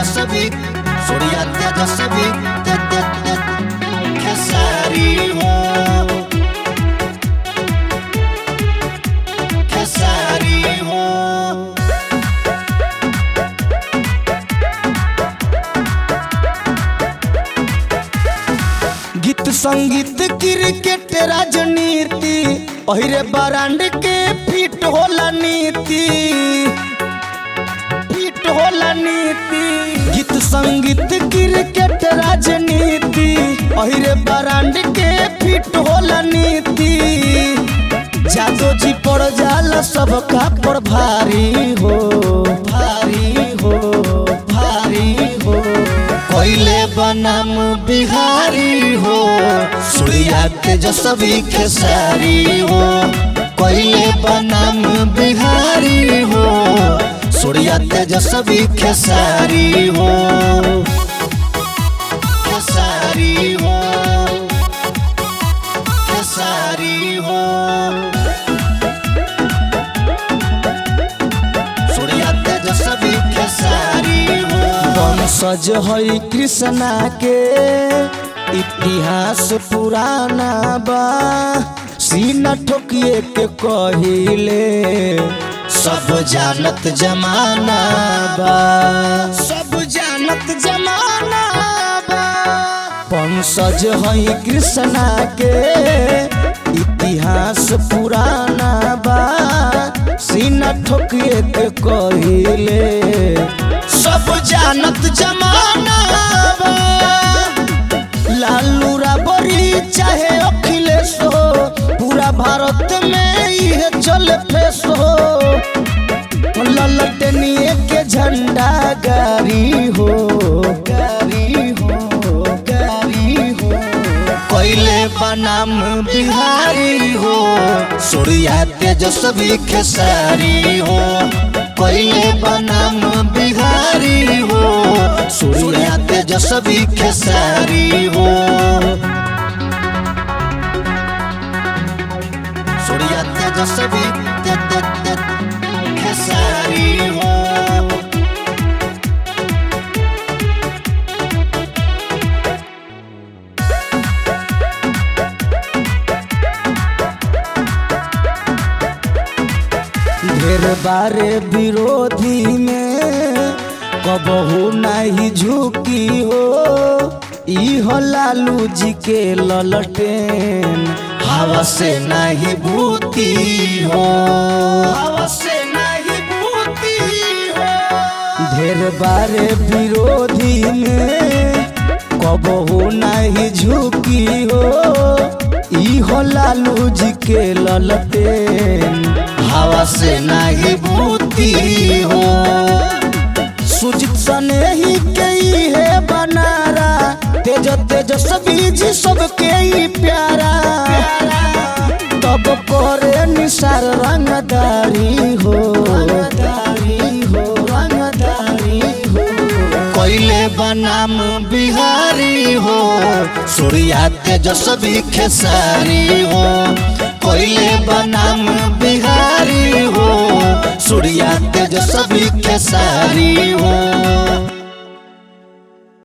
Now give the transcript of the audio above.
तेजस्वी सूर्या तेजस्वी खेसारी हो खेसारी हो। गीत संगीत क्रिकेट राजनीति ओहिरे बरांड के फिट होला नीति फिट होला नीति। गीत संगीत क्रिकेट राजनीति ओहिरे बरांड के फिट होला नीति। जादो जी पड़ जाला सबका पर भारी हो भारी हो भारी हो। कोयले बनाम बिहारी हो सूर्या तेजस्वी खेसारी हो। कोयले बनाम बिहारी हो सूर्या तेजस्वी खेसारी हो खेसारी हो खेसारी हो। सूर्या तेजस्वी खेसारी हो। वंशज है कृष्णा के इतिहास पुराना बा। सीना ठोकिए के कहिले सब जानत जमाना बा सब जानत जमाना बा। वंशज है कृष्णा के इतिहास पुराना बा। सीना ठोकिए के कहिले सब जानत जमाना बा। लालू राबड़ी चाहे अखिलेश हो पूरा भारत में यह चल फेस हो। ललटनिए के झंडा गारी हो गारी हो गारी हो। कोयले बनाम बिहारी हो सूर्या तेजस्वी खेसारी हो। कोयले बनाम बिहारी हो सूर्या तेजस्वी खेसारी हो सूर्या तेजस्वी खेसारी हो। ढेर बारे विरोधी में कबहू नहीं झुकी हो। इहो लालू जी के ललटेन हवा से नहीं भूती हो हवा से नहीं भूती हो। ढेर बारे विरोधी में कबहू नहीं झुकी हो। इहो लालू जी के ललटेन हवा से नहीं भूती हो। सुजित सने ही कई है बनारा तेजस्वी जी सबके ही प्यारा। तब करे निसार रंगदारी हो रंगदारी हो रंगदारी हो। कोयले बनाम बिहारी हो सूर्या तेजस्वी खेसारी हो। कोयले बनाम बिहारी हो सूर्या तेजस्वी खेसारी हो।